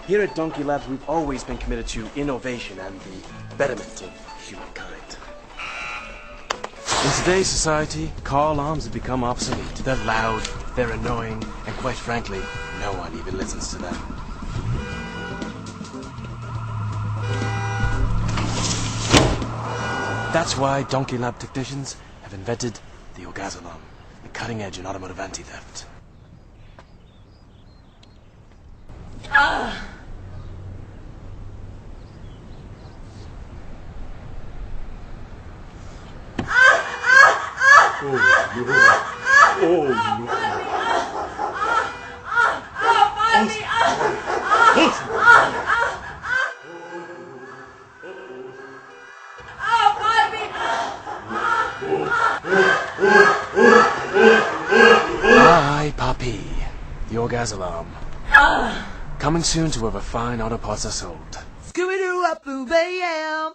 Here at Donkey Labs, we've always been committed to innovation and the betterment of humankind. In today's society, car alarms have become obsolete. They're loud, they're annoying, and quite frankly, no one even listens to them. That's why Donkey Lab technicians have invented the ahuAHuhauHAUh, the cutting edge in automotive anti-theft. Hi, Poppy. The ahuAHuhauHAUh. Coming soon to where the fine auto parts are sold. Scooby-Doo-up-boo-bam!